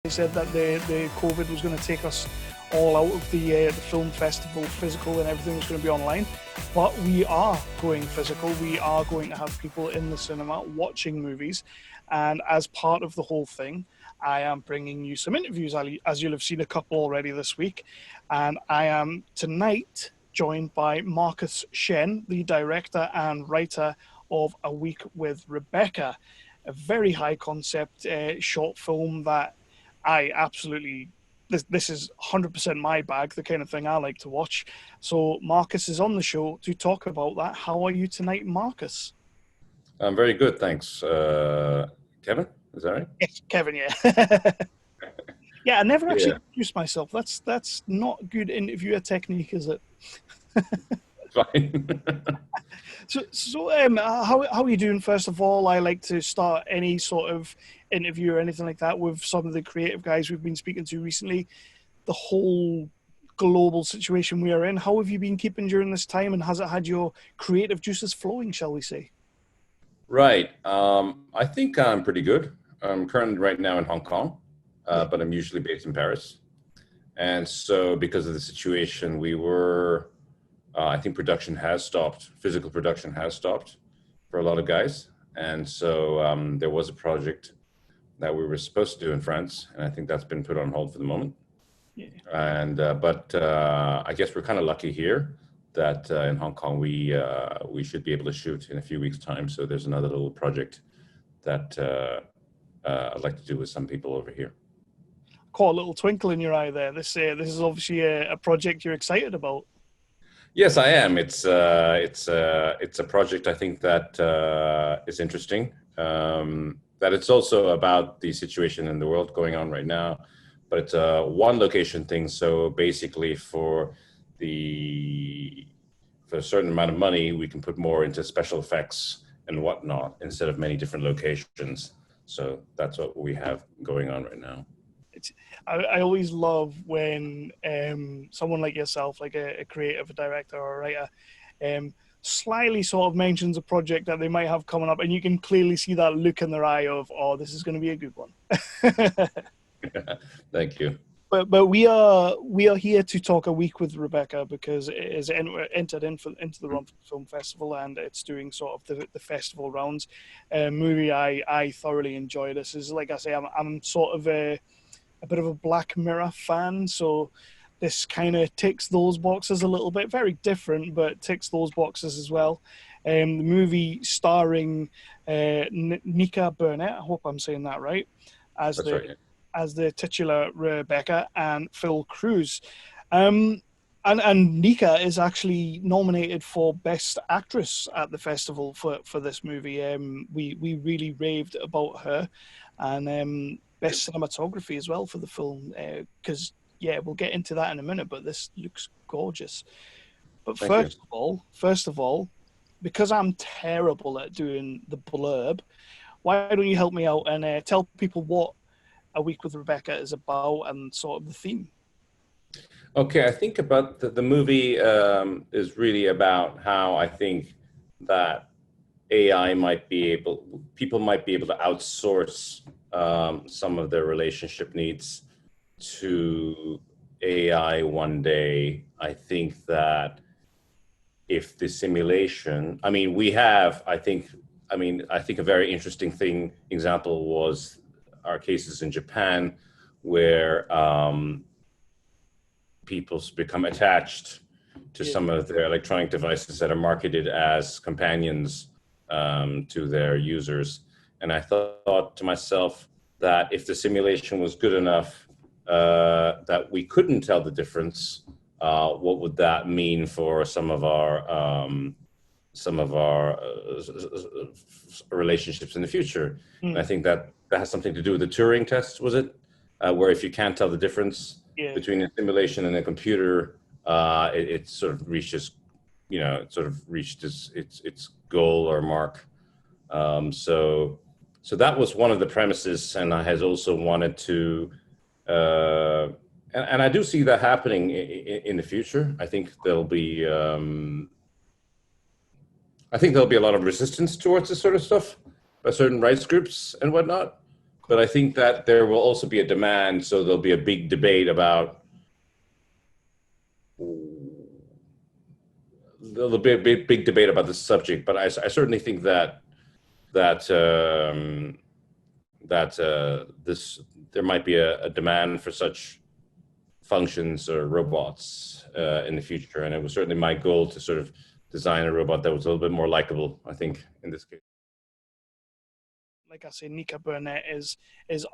They said that the COVID was going to take us all out of the film festival, physical, and everything was going to be online. But we are going physical. We are going to have people in the cinema watching movies. And as part of the whole thing, I am bringing you some interviews, as you'll have seen a couple already this week. And I am tonight joined by Marcus Shenn, the director and writer of A Week with Rebecca, a very high concept short film that I absolutely, this is 100% my bag, the kind of thing I like to watch. So Marcus is on the show to talk about that. How are you tonight, Marcus? I'm very good, thanks. Kevin, is that right? Yes, Kevin, yeah. Yeah, I never actually Yeah, introduced myself. That's not good interviewer technique, is it? fine. How are you doing? First of all, I like to start any sort of interview or anything like that with some of the creative guys we've been speaking to recently. The whole global situation we are in. How have you been keeping during this time, and has it had your creative juices flowing, shall we say? Right. I think I'm pretty good. I'm currently right now in Hong Kong, but I'm usually based in Paris. And so because of the situation, I think production has stopped. Physical production has stopped for a lot of guys. And so there was a project that we were supposed to do in France, and I think that's been put on hold for the moment. Yeah. And but I guess we're kind of lucky here that in Hong Kong we should be able to shoot in a few weeks' time. So there's another little project that I'd like to do with some people over here. Caught a little twinkle in your eye there. This is obviously a project you're excited about. Yes, I am. It's a project I think that is interesting. That it's also about the situation in the world going on right now, but it's a one location thing. So basically, for a certain amount of money, we can put more into special effects and whatnot instead of many different locations. So that's what we have going on right now. I always love when someone like yourself, like a creative, a director, or a writer, slyly sort of mentions a project that they might have coming up, and you can clearly see that look in their eye of, oh, this is going to be a good one. Thank you. But we are here to talk A Week with Rebecca because it is entered into the Romford Film Festival, and it's doing sort of the festival rounds. Movie I thoroughly enjoy. This is, like I say, I'm sort of a bit of a Black Mirror fan, so this kind of ticks those boxes a little bit. Very different, but ticks those boxes as well. The movie starring Nika Burnett, I hope I'm saying that right, as That's right. as the titular Rebecca, and Phil Cruz. And Nika is actually nominated for Best Actress at the festival for this movie. We really raved about her, and Best Cinematography as well for the film, because we'll get into that in a minute, but this looks gorgeous. But first of all, because I'm terrible at doing the blurb, why don't you help me out and tell people what A Week with Rebecca is about and sort of the theme? Okay, I think about the movie is really about how I think that people might be able to outsource some of their relationship needs to AI one day. I think that if the simulation, I mean, I think a very interesting example was our cases in Japan where people become attached to some of their electronic devices that are marketed as companions to their users. And I thought to myself that if the simulation was good enough that we couldn't tell the difference, what would that mean for some of our relationships in the future? And I think that has something to do with the Turing test, was it? Where if you can't tell the difference between a simulation and a computer, it sort of reaches, its goal or mark. So that was one of the premises, and I has also wanted to, and I do see that happening in the future. I think there'll be a lot of resistance towards this sort of stuff by certain rights groups and whatnot. But I think that there will also be a demand, so there'll be a big debate about. There'll be a big debate about this subject, but I certainly think that that this there might be a demand for such functions or robots in the future, and it was certainly my goal to sort of design a robot that was a little bit more likable. I think in this case. Like I say, Nika Burnett is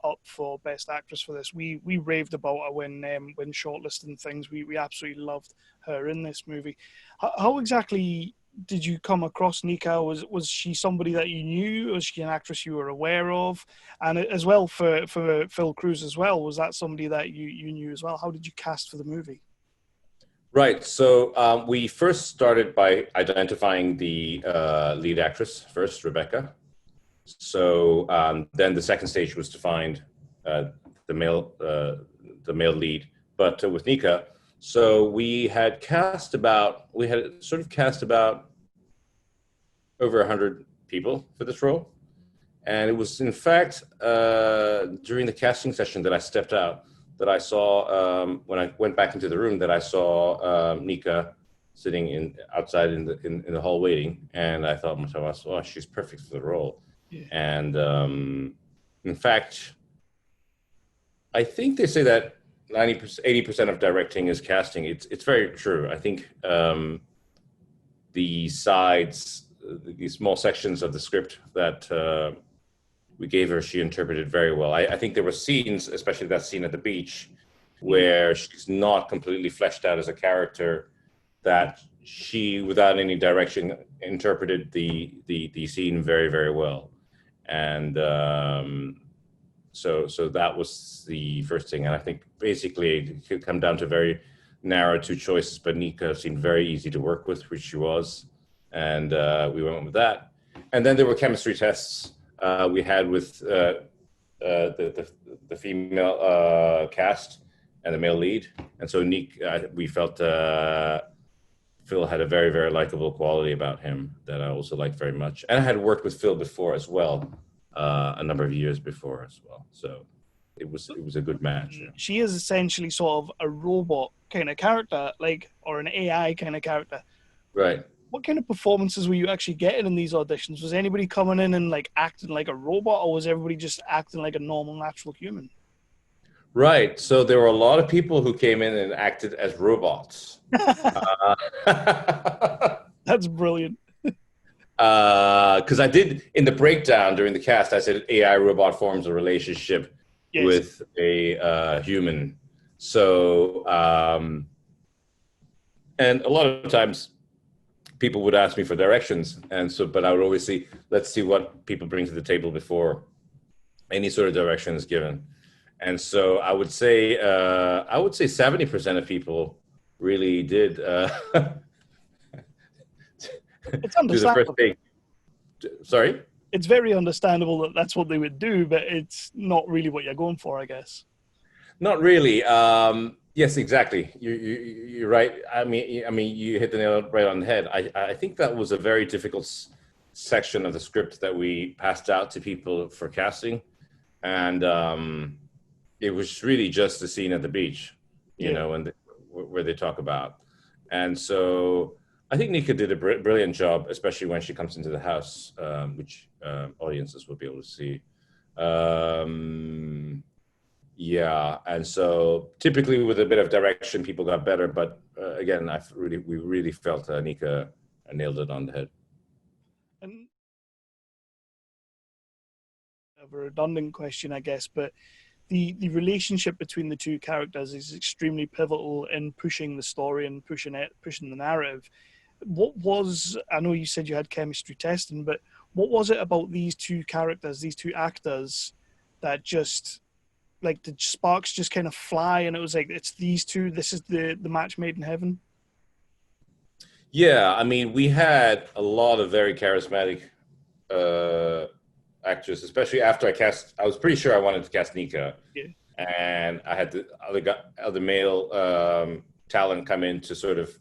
up for Best Actress for this. We raved about her when shortlisting things. We absolutely loved her in this movie. How exactly did you come across Nika? Was she somebody that you knew? Was she an actress you were aware of? And as well for Phil Cruz as well, was that somebody that you knew as well? How did you cast for the movie? Right. So we first started by identifying the lead actress first, Rebecca. So then the second stage was to find the male lead. But with Nika, so we had cast about over 100 people for this role. And it was, in fact, during the casting session that I stepped out, that I saw, when I went back into the room, that I saw Nika sitting outside in the hall waiting. And I thought to myself, oh, she's perfect for the role. Yeah. And in fact, I think they say that 90%, 80% of directing is casting. It's very true. I think the sides, these small sections of the script that we gave her, she interpreted very well. I think there were scenes, especially that scene at the beach, where she's not completely fleshed out as a character, that she, without any direction, interpreted the scene very, very well. And so that was the first thing. And I think basically it could come down to very narrow two choices, but Nika seemed very easy to work with, which she was. And we went with that. And then there were chemistry tests we had with the female cast and the male lead. And so we felt Phil had a very, very likable quality about him that I also liked very much. And I had worked with Phil before as well, a number of years before as well. So it was a good match. Yeah. She is essentially sort of a robot kind of character, or an AI kind of character. Right. What kind of performances were you actually getting in these auditions? Was anybody coming in and acting like a robot, or was everybody just acting like a normal, natural human? Right. So there were a lot of people who came in and acted as robots. That's brilliant. Because I did, in the breakdown during the cast, I said AI robot forms a relationship with a human. So, and a lot of times people would ask me for directions. And so, but I would always see, let's see what people bring to the table before any sort of direction is given. And so I would say 70% of people really did it's understandable. do the first thing. Sorry? It's very understandable that that's what they would do, but it's not really what you're going for, I guess. Not really. Yes, exactly. You're right. I mean, you hit the nail right on the head. I think that was a very difficult section of the script that we passed out to people for casting, and it was really just the scene at the beach, you know, and where they talk about. And so I think Nika did a brilliant job, especially when she comes into the house, which audiences will be able to see. Yeah, and so typically with a bit of direction, people got better. But again, we really felt Nika nailed it on the head. And a redundant question, I guess, but the relationship between the two characters is extremely pivotal in pushing the story and pushing the narrative. I know you said you had chemistry testing, but what was it about these two characters, these two actors, that just, the sparks just kind of fly, and it was it's these two, this is the match made in heaven? Yeah, I mean, we had a lot of very charismatic actors, especially after I was pretty sure I wanted to cast Nika. Yeah. And I had the other male talent come in to sort of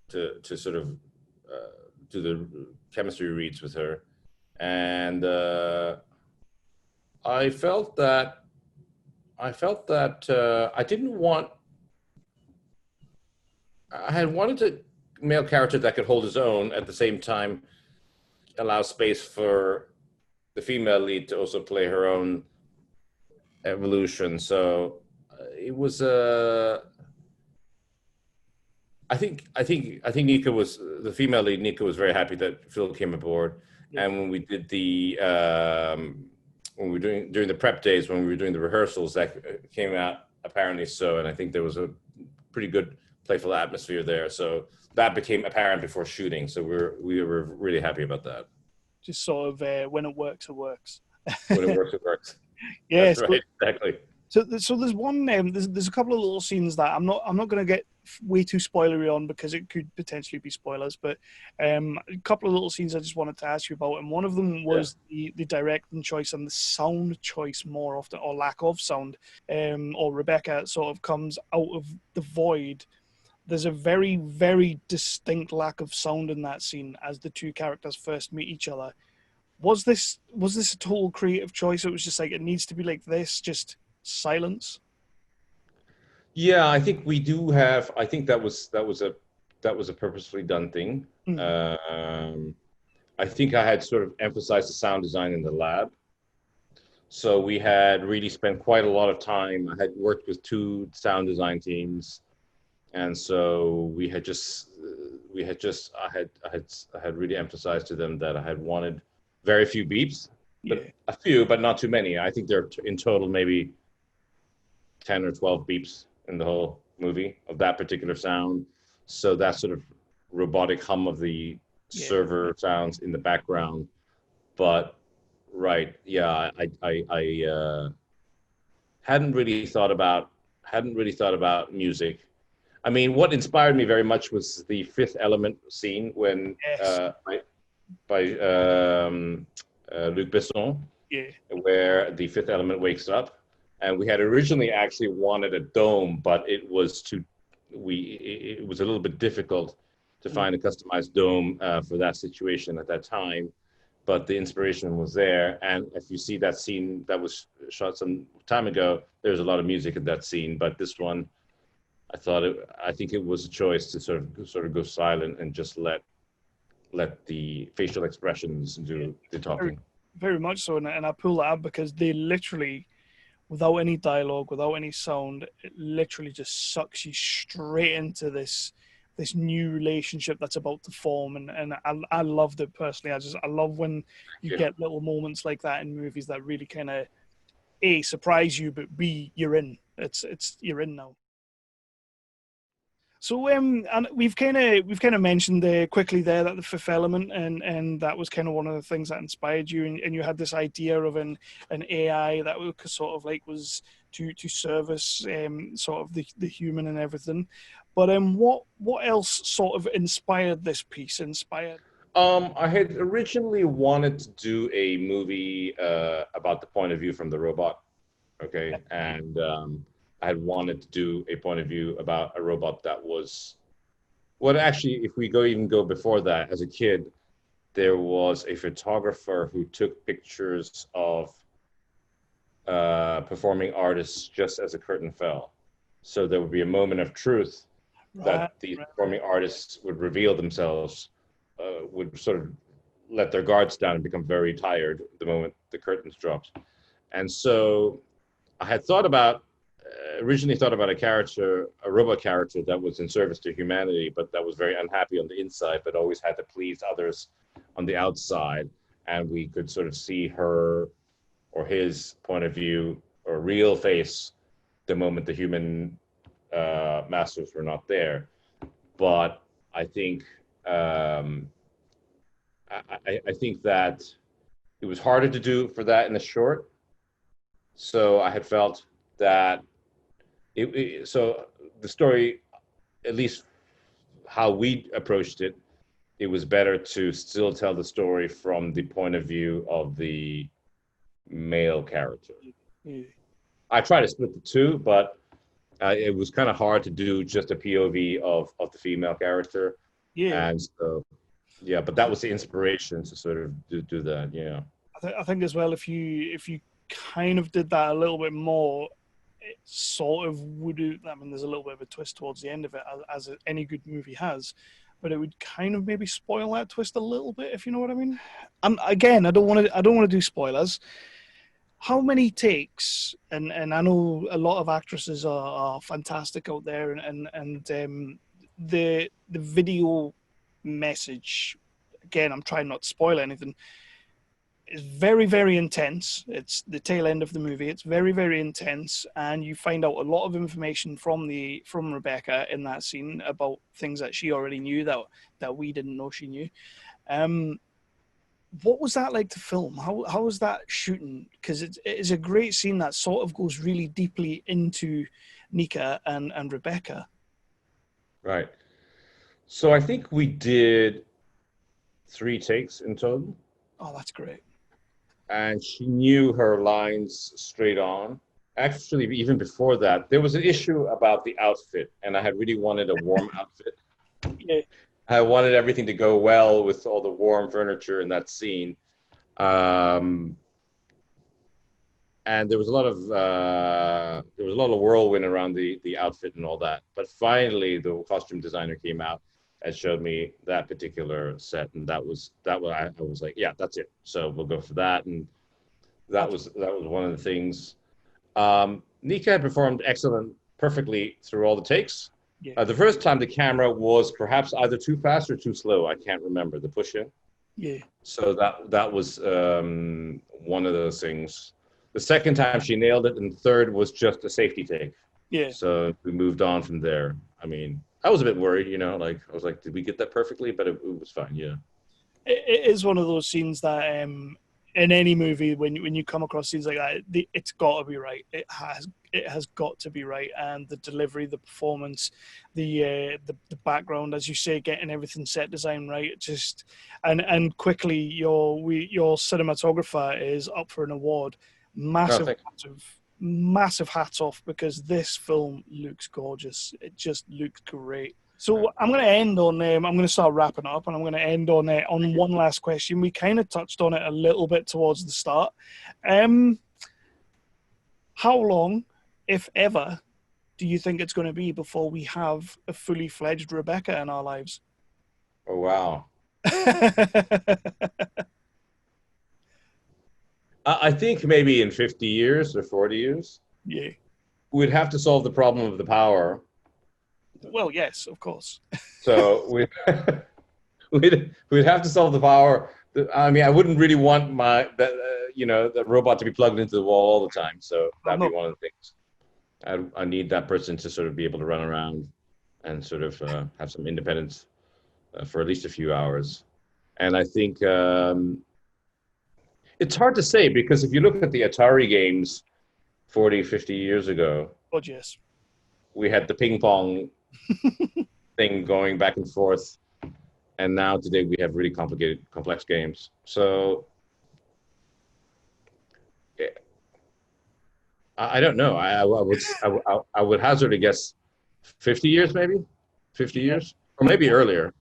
do the chemistry reads with her, and I felt that I didn't want. I had wanted a male character that could hold his own at the same time, allow space for the female lead to also play her own evolution. So it was I think Nika was the female lead. Nika was very happy that Phil came aboard, Yeah. and when we did the when we were doing during the prep days when we were doing the rehearsals, that came out apparently so, and I think there was a pretty good playful atmosphere there. So that became apparent before shooting. So we were really happy about that. Just sort of when it works, it works. When it works, it works. Yeah. That's right, exactly. So there's one there's a couple of little scenes that I'm not going to get way too spoilery on because it could potentially be spoilers, but a couple of little scenes I just wanted to ask you about, and one of them was the directing choice and the sound choice more often, or lack of sound. Or Rebecca sort of comes out of the void. There's a very, very distinct lack of sound in that scene as the two characters first meet each other. Was this a total creative choice? It was just like, it needs to be like this, just silence. Yeah, I think we do have. I think that was a purposefully done thing. I think I had sort of emphasized the sound design in the lab. So we had really spent quite a lot of time. I had worked with two sound design teams, and so I had really emphasized to them that I had wanted very few beeps, but a few, but not too many. I think there are in total maybe 10 or 12 beeps in the whole movie of that particular sound. So that sort of robotic hum of the server sounds in the background. But right, yeah, I hadn't really thought about music. I mean, what inspired me very much was the Fifth Element scene when by Luc Besson, where the Fifth Element wakes up. And we had originally actually wanted a dome, but it was it was a little bit difficult to find a customized dome for that situation at that time. But the inspiration was there. And if you see that scene that was shot some time ago, there's a lot of music in that scene. But this one, I think it was a choice to sort of go silent and just let the facial expressions do the talking. Very much so, and I pull that up because they literally, without any dialogue, without any sound, it literally just sucks you straight into this new relationship that's about to form, and I loved it personally. I love when you get little moments like that in movies that really kind of A, surprise you, but B, you're in. You're in now. So and we've kind of mentioned quickly there that the Fifth Element, and that was kind of one of the things that inspired you, and you had this idea of an AI that was sort of like was to service sort of the human and everything. But what else sort of inspired this piece? I had originally wanted to do a movie about the point of view from the robot, okay, and I had wanted to do a point of view about a robot that was, well, actually, if we go before that, as a kid, there was a photographer who took pictures of performing artists just as a curtain fell. So there would be a moment of truth that the performing artists would reveal themselves, would sort of let their guards down and become very tired the moment the curtains dropped. And so I had originally thought about a robot character that was in service to humanity, but that was very unhappy on the inside, but always had to please others on the outside. And we could sort of see her or his point of view or real face the moment the human masters were not there. But I think I think that it was harder to do for that in the short. So I had felt that so the story, at least how we approached it, it was better to still tell the story from the point of view of the male character. I tried to split the two, but it was kind of hard to do just a POV of the female character. And so, but that was the inspiration to sort of do that. I think as well, if you kind of did that a little bit more, it sort of would. I mean, there's a little bit of a twist towards the end of it, as any good movie has, but it would kind of maybe spoil that twist a little bit, if you know what I mean. Again, I don't want to do spoilers. How many takes? And I know a lot of actresses are fantastic out there, and the video message. Again, I'm trying not to spoil anything. It's very, very intense. It's the tail end of the movie. It's very, very intense, and you find out a lot of information from Rebecca in that scene about things that she already knew that we didn't know she knew. What was that like to film? How was that shooting? Because it is a great scene that sort of goes really deeply into Nika and Rebecca. Right. So I think we did 3 takes in total. Oh, that's great. And she knew her lines straight on. Actually, even before that, there was an issue about the outfit, and I had really wanted a warm outfit. Yeah. I wanted everything to go well with all the warm furniture in that scene. And there was a lot of whirlwind around the outfit and all that. But finally, the costume designer came out and showed me that particular set, and I was like, yeah, that's it. So we'll go for that, and that was one of the things. Nika performed perfectly through all the takes. Yeah. The first time the camera was perhaps either too fast or too slow. I can't remember the push-in. Yeah. So that was one of those things. The second time she nailed it, and the third was just a safety take. Yeah. So we moved on from there. I mean, I was a bit worried, like I was like, did we get that perfectly? But it was fine. Yeah. It is one of those scenes that in any movie, when you come across scenes like that, it's got to be right. It has got to be right, and the delivery, the performance, the background, as you say, getting everything set design right. Just and quickly, your cinematographer is up for an award. Massive hats off, because this film looks gorgeous. It just looks great. So I'm going to end on. I'm going to start wrapping up, and I'm going to end on one last question. We kind of touched on it a little bit towards the start. How long, if ever, do you think it's going to be before we have a fully fledged Rebecca in our lives? Oh wow! I think maybe in 50 years or 40 years. Yeah. We'd have to solve the problem of the power. Well, yes, of course. So we'd have to solve the power. I mean, I wouldn't really want the robot to be plugged into the wall all the time. So that'd be one of the things. I need that person to sort of be able to run around and sort of have some independence for at least a few hours. And I think it's hard to say, because if you look at the Atari games 40, 50 years ago, oh, yes, we had the ping pong thing going back and forth, and now today we have really complex games. So I don't know. I would hazard a guess 50 years, maybe 50 years, or maybe earlier.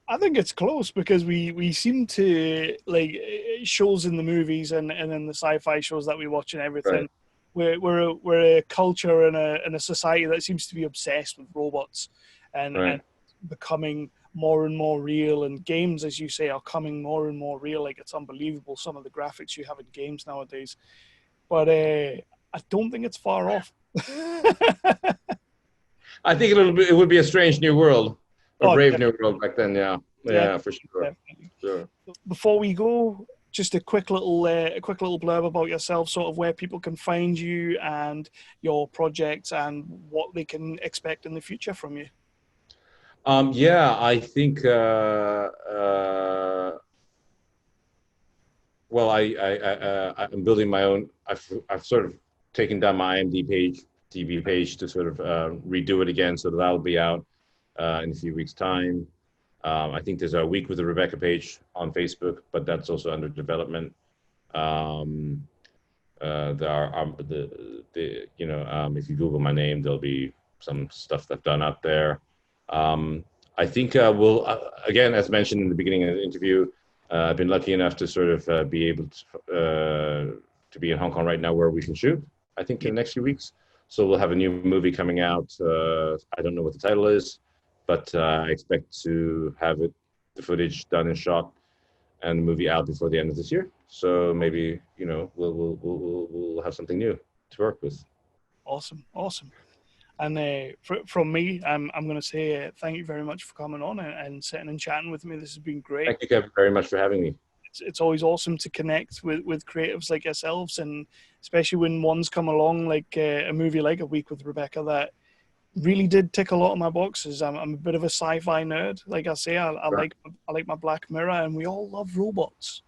I think it's close, because we seem to, like, shows in the movies and in the sci-fi shows that we watch and everything. Right. We're a culture and a society that seems to be obsessed with robots and becoming more and more real. And games, as you say, are coming more and more real. Like, it's unbelievable, some of the graphics you have in games nowadays. But I don't think it's far off. I think it would be a strange new world. A brave new world back then, yeah, for sure. Definitely. Sure. Before we go, just a quick little blurb about yourself, sort of where people can find you and your projects and what they can expect in the future from you. I think. Well, I'm building my own. I've sort of taken down my IMDb page to sort of redo it again, so that'll be out in a few weeks' time. I think there's a Week with the Rebecca page on Facebook, but that's also under development. There are if you Google my name, there'll be some stuff that I've done out there. I think we'll again, as mentioned in the beginning of the interview, I've been lucky enough to sort of be able to to be in Hong Kong right now where we can shoot, I think, in the next few weeks. So we'll have a new movie coming out. I don't know what the title is, but I expect to have the footage done and shot and the movie out before the end of this year. So maybe, we'll have something new to work with. Awesome. And from me, I'm going to say thank you very much for coming on and sitting and chatting with me. This has been great. Thank you, Kevin, very much for having me. It's always awesome to connect with creatives like yourselves, and especially when ones come along like a movie like A Week with Rebecca that really did tick a lot of my boxes. I'm a bit of a sci-fi nerd. Like I say, I like my Black Mirror, and we all love robots.